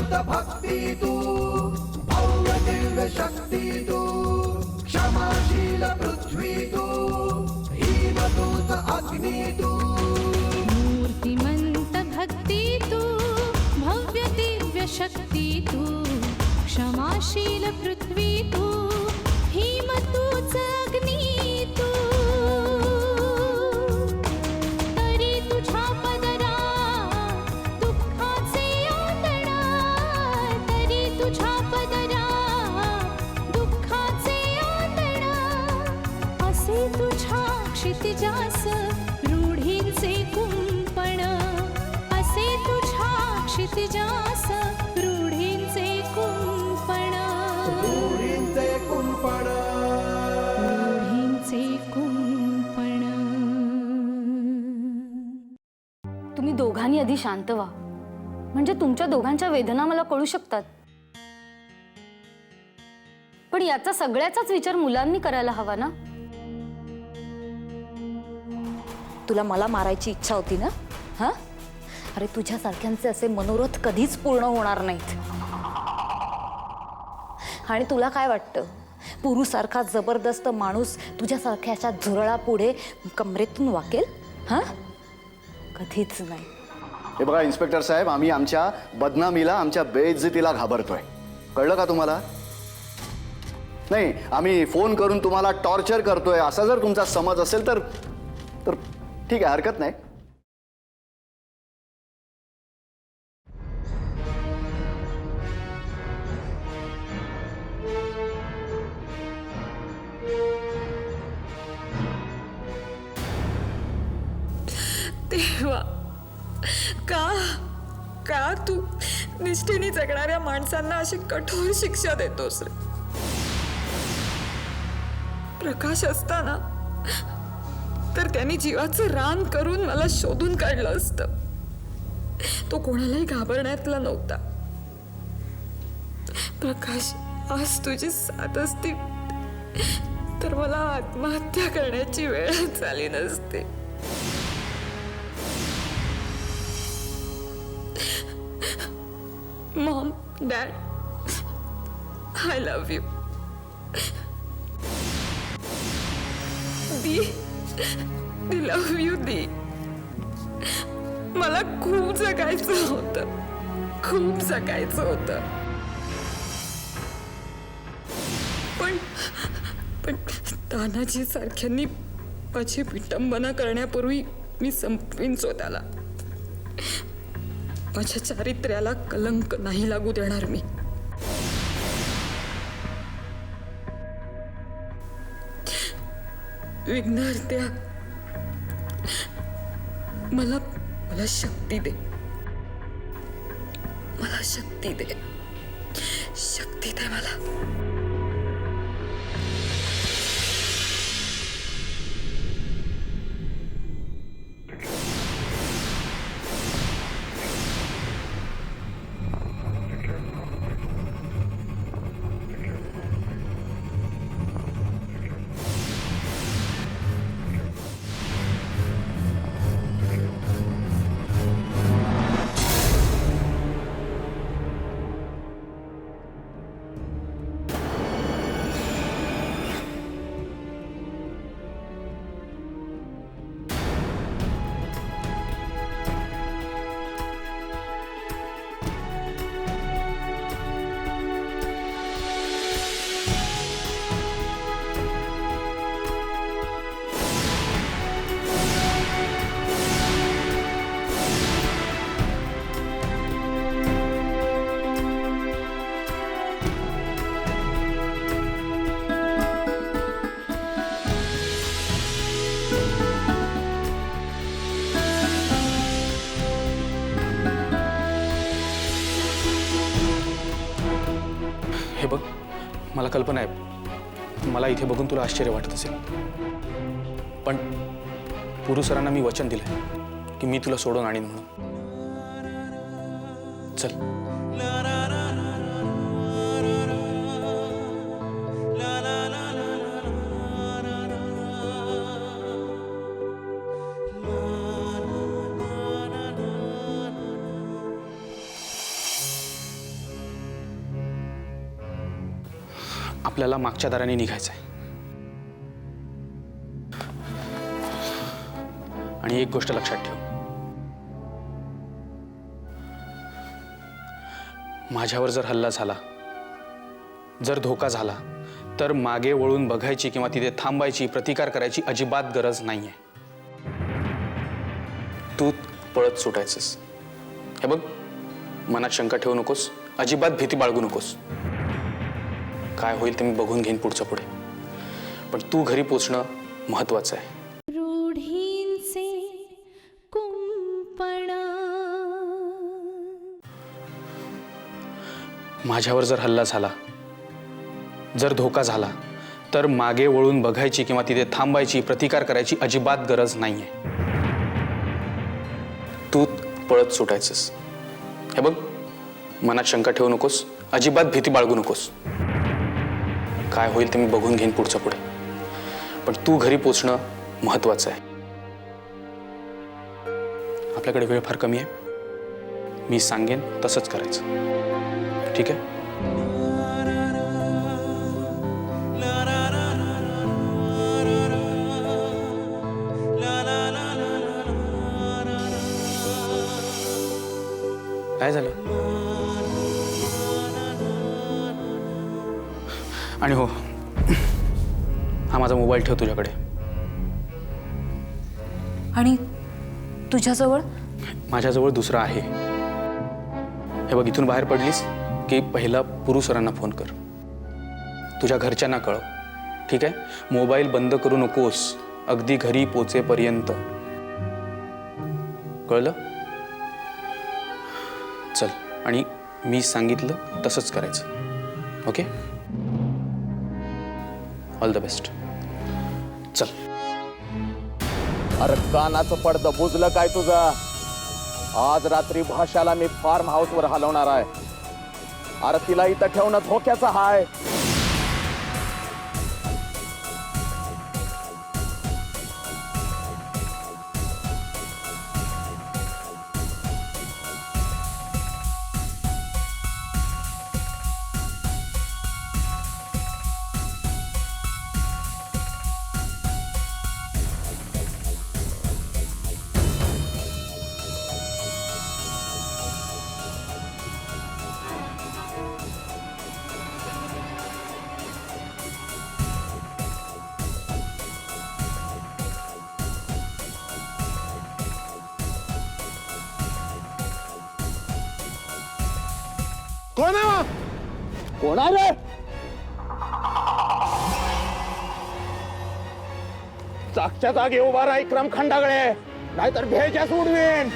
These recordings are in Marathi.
धीमतूत भक्ती तू भव्य दिव्य शक्ती तू क्षमाशील पृथ्वी तू धीमतूत अग्नी तू मूर्तिमंत भक्ती तू भव्य दिव्य शक्ती तू क्षमाशील पृथ्वी तू हिमतूच अग्नी तू तरी तुझ्या पदरा दुःखाचे आंदणा तरी तुझ्या पदरा दुःखाचे आंदणा असे तुझ्या क्षितिजास रूढींचे कुंपण असे तुझ्या क्षितिजास रूढींचे कुंपण रूढींचे कुंपण रूढींचे कुंपण. तुम्ही दोघांनी आधी शांत व्हा, म्हणजे तुमच्या दोघांच्या वेदना मला कळू शकतात. पण याचा सगळ्याचाच विचार मुलांनी करायला हवा ना. तुला मला मारायची इच्छा होती ना? हा, अरे तुझ्यासारख्यांचे असे मनोरथ कधीच पूर्ण होणार नाहीत. आणि तुला काय वाटतं, पुरुषासारखा जबरदस्त माणूस तुझ्यासारख्याच्या झुरळा पुढे कमरेतून वाकेल? हा, कधीच नाही. हे बघा इन्स्पेक्टर साहेब, आम्ही आमच्या बदनामीला, आमच्या बेइज्जतीला घाबरतोय. कळलं का तुम्हाला? नाही, आम्ही फोन करून तुम्हाला टॉर्चर करतोय असा जर तुमचा समज असेल तर ठीक आहे, हरकत नाही. देवा, का तू निष्ठेने जगणाऱ्या माणसांना अशी कठोर शिक्षा देतोस रे? प्रकाश असताना तर त्यांनी जीवाचं रान करून मला शोधून काढलं असतं. तो कोणालाही घाबरण्यातला नव्हता. प्रकाश, आज तुझी साथ असती तर मला आत्महत्या करण्याची वेळ झाली नसते. Mom, dad, I love you. दी, लव्ह यू दी. मला खूप जगायचं होतं, खूप जगायचं होतं. पण तानाजी सारख्यांनी माझी विटंबना करण्यापूर्वी मी संपवीन स्वतःला. माझ्या चारित्र्याला कलंक नाही लागू देणार मी. विघ्नहर्त्या, मला शक्ती दे. मला शक्ती दे. शक्ती दे मला. हे बघ, मला कल्पना आहे, मला इथे बघून तुला आश्चर्य वाटत असेल, पण पुरू सरांना मी वचन दिलंय की मी तुला सोडून आणीन म्हणून. चल. आपल्याला मागच्या दाराने निघायचंय. आणि एक गोष्ट लक्षात ठेव, माझ्यावर जर हल्ला झाला, जर धोका झाला, तर मागे वळून बघायची किंवा तिथे थांबायची, प्रतिकार करायची अजिबात गरज नाहीये. तू पळत सुटायचंस. हे बघ, मनात शंका ठेवू नकोस, अजिबात भीती बाळगू नकोस. काय होईल ते मी बघून घेईन पुढचं पुढे, पण तू घरी पोचणं महत्वाचं आहे. रूढींचे कुंपण माझ्यावर जर हल्ला झाला, जर धोका झाला, तर मागे वळून बघायची किंवा तिथे थांबायची, प्रतिकार करायची अजिबात गरज नाहीये. तू पळत सुटायचंस. हे बघ, मनात शंका ठेवू नकोस, अजिबात भीती बाळगू नकोस. काय होईल ते मी बघून घेईन पुढचं पुढे, पण तू घरी पोचणं महत्वाचं आहे. आपल्याकडे वेळ फार कमी आहे. मी सांगेन तसंच करायचं. ठीक आहे? काय झालं? आणि हो, हा माझा मोबाईल ठेव तुझ्याकडे. आणि तुझ्याजवळ? माझ्याजवळ दुसरा आहे. हे बघ, इथून बाहेर पडलीस की पहिला पुरू सरांना फोन कर. तुझ्या घरच्यांना कळव. ठीक आहे? मोबाईल बंद करू नकोस अगदी घरी पोचेपर्यंत. कळलं? चल, आणि मी सांगितलं तसंच करायचं. ओके? All the best. चल. अरे कानाचं पडदं बुजलं काय तुझं? आज रात्री भाषाला मी फार्म हाऊसवर हलवणार आहे. अरे तिला इथं ठेवणं धोक्याचं हाय. कोण आहे? कोण आहे रे? जागच्या जागी उभा राहा इक्रम खंडागळे, नाहीतर भेजा सोडवेन.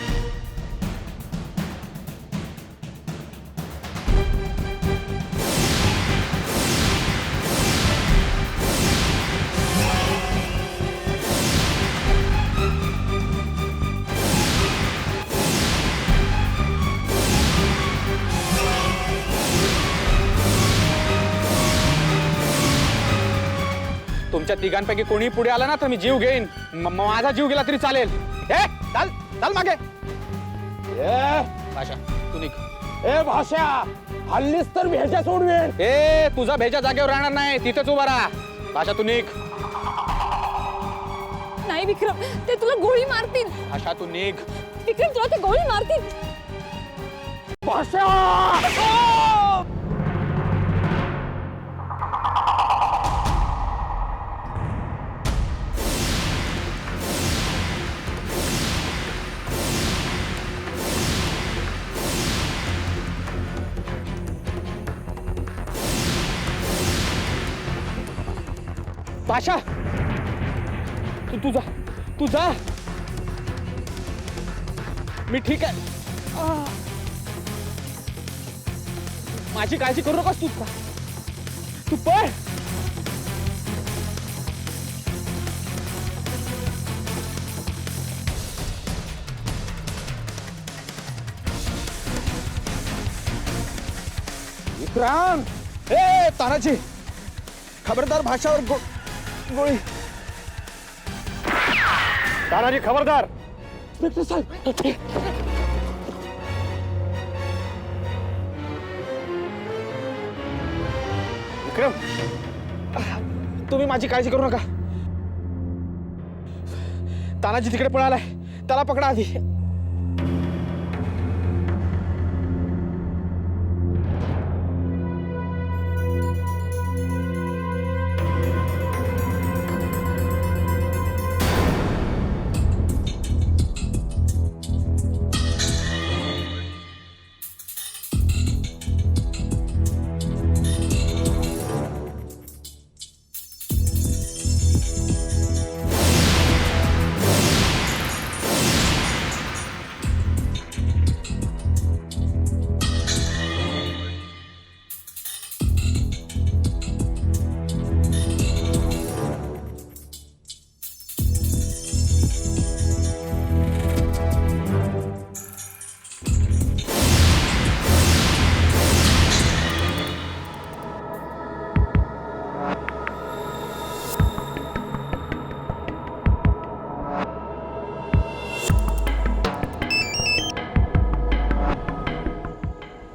तुमच्या तिघांपैकी कोणी पुढे आला ना तर मी जीव घेईन. माझा जीव गेला तरी चालेल. ए चल चल मागे. ए भाषा, तू निघ. ए भाषा, हल्लीच तर भेजा सोडवेन. ए, तुझा भेजा जागेवर राहणार नाही, तिथेच उभा राहा. भाषा, तू निघ. नाही विक्रम, ते तुला गोळी मारतील. भाषा, तू निघ. विक्रम, तुला ते गोळी मारतील. भाषा. भाषा, तू जा. मी ठीक आहे. माझी काळजी करू नकोस. तू पळ. विक्रांत. ए तानाजी, खबरदार भाषावर गोळी. तानाजी खबरदार. इंस्पेक्टर साहेब. विक्रम, तुम्ही माझी काळजी करू नका. तानाजी तिकडे पळालाय, त्याला पकडा आधी.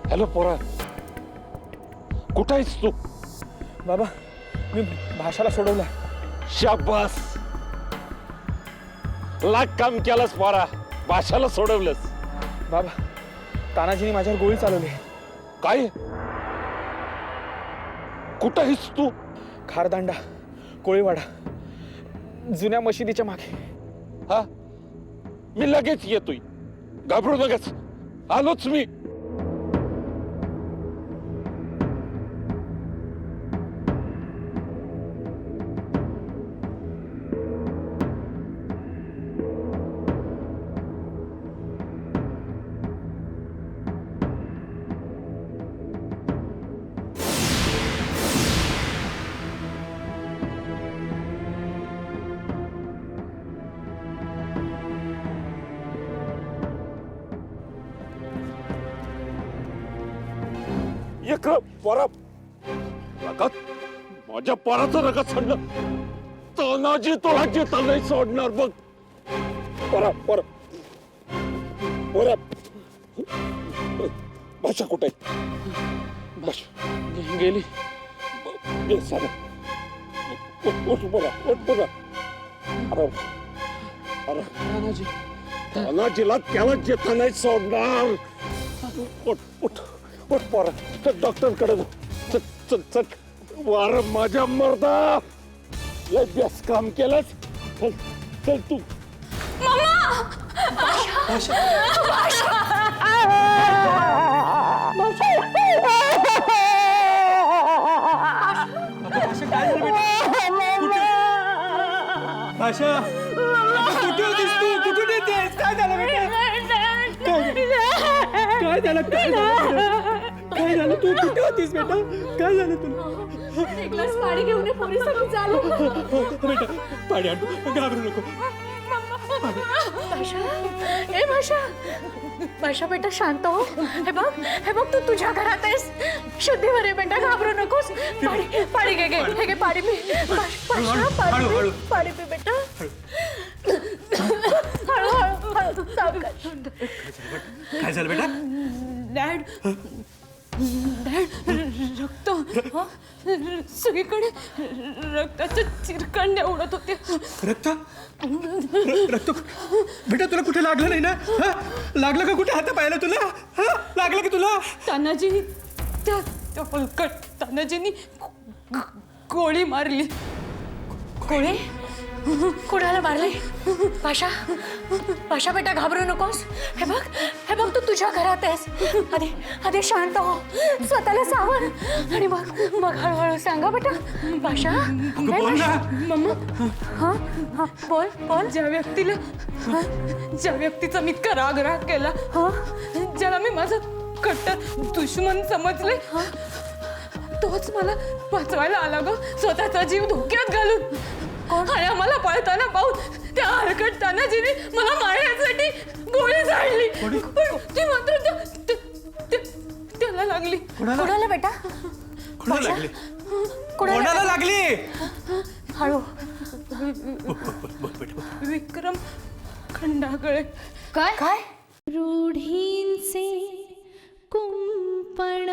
हॅलो पोरा, कुठं आहेस तू? बाबा मी भाषाला सोडवलाय. शाबास, लाख काम केलंस पोरा, भाषाला सोडवलंस. बाबा तानाजीने माझ्यावर गोळी चालवली. काय? कुठं आहेस तू? खारदांडा, कोळीवाडा, जुन्या मशिदीच्या मागे. हा, मी लगेच येतोय, घाबरू नकस, आलोच मी. एक पोरा, नका माझ्या पोराचं नका सोडणं. तानाजी तुला जिता नाही सोडणार बघ. पोरा पोरा पोरा, भाषा कुठे गेली. उठ बोला, उठ बोला. अरे अरे, तानाजी तानाजीला त्याला जिता नाही सोडणार. उठ उठ उठ पोरा, चल डॉक्टर कडे जा. चल चल चल. वार माझ्या मर्दा, लय बेस काम केलंस. चल चल तू. भाषा कुठे होतीस तू? कुठून येतेस? काय झालं बेटा? काय झालं? काय झालं? काय झालं? तू कुठे होतीस बेटा? काय झालं तुला? एक ग्लास पाणी घेऊन ये, पोलिसांनी चालू. बेटा पाणी आण, घाबरू नको. भाषा, ए भाषा, भाषा बेटा शांत हो. हे बघ तू तुझ्या घरात आहेस, शुद्धीवर आहे बेटा, घाबरू नकोस. पाणी पाणी घे, हे घे पाणी पी. भाषा पाणी पी, पाणी पी बेटा. हळू हळू सावकाश. काय झालं बेटा? डॅड रक्त, सगळीकडे रक्ताच्या चिरकांड्या उडत होते. रक्त रक्त बेटा तुला कुठे लागलं नाही ना? हा? लागलं का कुठे? हात पाहिलं तुला? हा? लागलं की तुला? तानाजीनी त्या बलकट तानाजीनी गोळी मारली. गोळी? कोणाला मारली? भाषा, भाषा बेटा घाबरू नकोस. हे बघ तू तुझ्या घरात आहेस. आधी शांत हो, स्वतःला सावर, आणि मग हळूहळू सांगा बेटा. भाषा, मम्मा. हा बोल. ज्या व्यक्तीचा मी इतका राग केला, ज्याला मी माझं कट्टर दुश्मन समजले, तोच मला वाचवायला आला ग, स्वतःचा जीव धोक्यात घालून. आणि आम्हाला पळताना पाहून त्या हरकट तानाजीने मला मारण्यासाठी गोळी झाडली. पण ती मात्र त्याला लागली. कोणाला बेटा? कोणाला लागली? हळू. विक्रम खंडागळे. काय? रूढींचे कुंपण,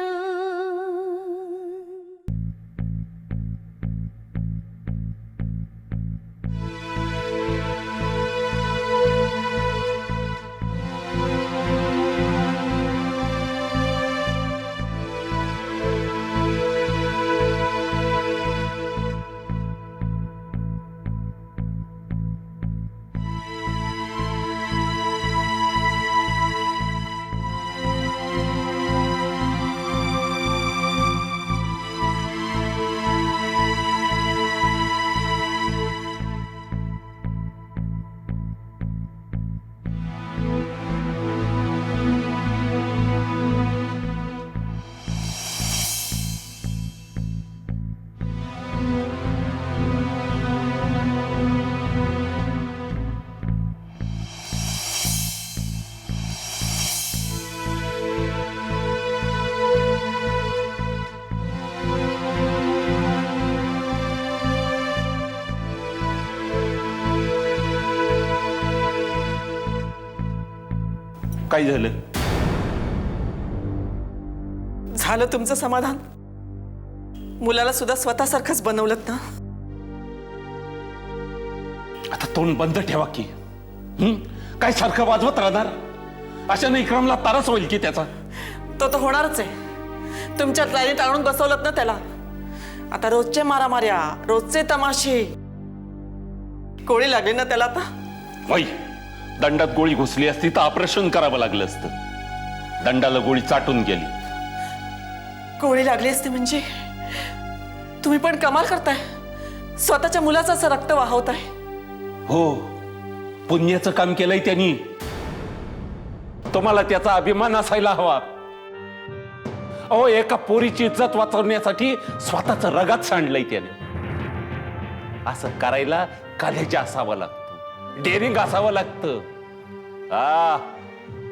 काय झालं? झालं तुमचं समाधान? मुलाला सुद्धा स्वतःसारखंच बनवलं ना? आता तोंड बंद ठेवा की. काय सारखं वाजवत राहणार? अशाने इक्रमला तारच होईल की त्याचा. तो तर होणारच आहे. तुमच्या लाईनीत आणून बसवलं ना त्याला. आता रोजचे मारामार्या, रोजचे तमाशे. गोळी लागली ना त्याला आता? वय दंडात गोळी घुसली असती तर ऑपरेशन करावं लागलं असतं. दंडाला गोळी चाटून गेली. गोळी लागली असते म्हणजे? तुम्ही पण कमाल करताय. स्वतःच्या मुलाचं असं रक्त वाहवताय. हो, पुण्याचं काम केलंय त्यांनी. तुम्हाला त्याचा अभिमान असायला हवा. अहो, एका पोरीची इज्जत वाचवण्यासाठी स्वतःच रगात सांडलंय त्याने. असं करायला कलेजा असावं लागतं, डेअरिंग असावं लागतं.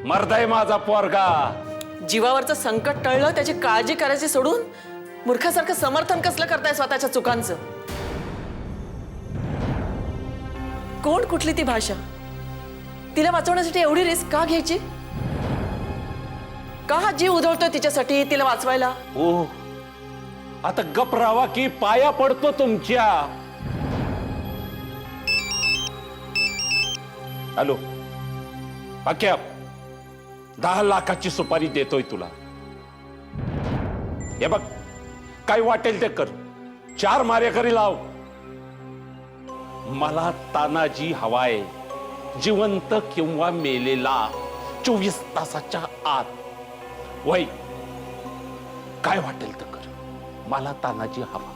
मर्द आहे माझा पोरगा. जीवावरचं संकट टळलं त्याची काळजी करायची सोडून मूर्खासारखं समर्थन कसलं करताय स्वतःच्या चुकांचं? कोण कुठली ती भाषा? तिला वाचवण्यासाठी एवढी रिस्क का घ्यायची? का हा जीव उधळतोय तिच्यासाठी, तिला वाचवायला? हो, आता गप राहावा की पाया पडतो तुमच्या. हॅलो अक्या, 10 लाखाची सुपारी देतोय तुला. हे बघ, काय वाटेल ते कर. 4 मारेकरी लाव. मला तानाजी हवाय, जिवंत किंवा मेलेला, 24 तासाच्या आत. वय काय वाटेल तर कर, मला तानाजी हवा.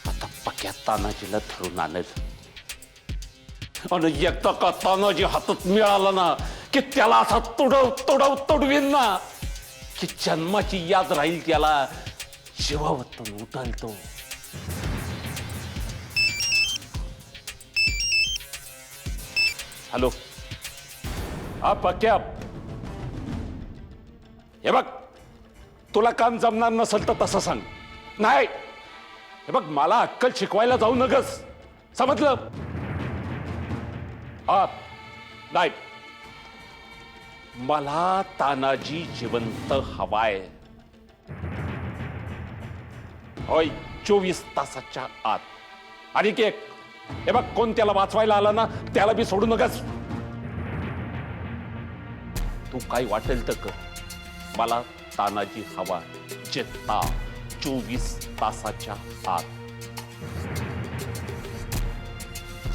आता पक्या तानाजीला धरून आणल. आणि एकदा का तानाजी हातात मिळाला ना की त्याला असा तुडवीन ना की जन्माची याद राहील त्याला. जीवावतून उठल तो. हॅलो हा पक्या, हे बघ, तुला काम जमणार नसेल तर तसं सांग. नाही, हे बघ, मला अक्कल शिकवायला जाऊ नगस, समजलं? हा नाही, मला तानाजी जिवंत हवाय. होय, 24 तासाच्या आत. आणि एक, हे बघ, कोण त्याला वाचवायला आला ना त्याला बी सोडू नकस. तू काय वाटेल तर कर, मला तानाजी हवा जित्ता 24 तासाच्या आत.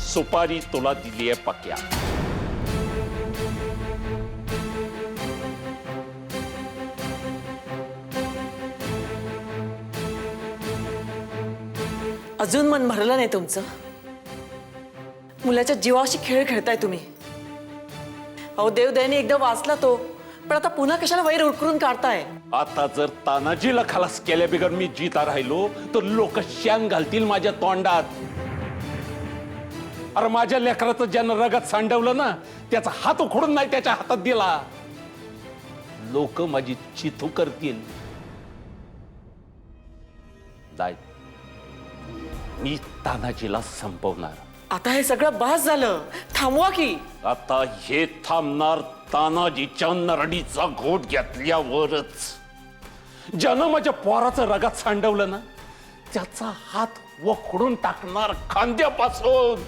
सुपारी तुला दिली आहे पक्या. अजून मन भरलं नाही तुमचं? मुलाच्या जीवाशी खेळ खेळताय तुम्ही. अहो, देवदयाने एकदा वाचला तो, पण आता पुन्हा कशाला वैर उडकरून काढताय? आता जर तानाजीला खलास केल्या बिगर मी जिता राहिलो तर लोक शांग घालतील माझ्या तोंडात. अरे, माझ्या लेकराचं ज्यानं रगत सांडवलं ना त्याचा हात उखडून नाही त्याच्या हातात दिला. लोक माझी चिथू करतील. जाय, मी तानाजीला संपवणार. आता हे सगळं बास झालं, थांबवा की. आता हे थांबणार तानाजीच्या नरडीचा घोट घेतल्यावरच. ज्यानं माझ्या पोराचं रगात सांडवलं ना त्याचा हात वखडून टाकणार खांद्यापासून.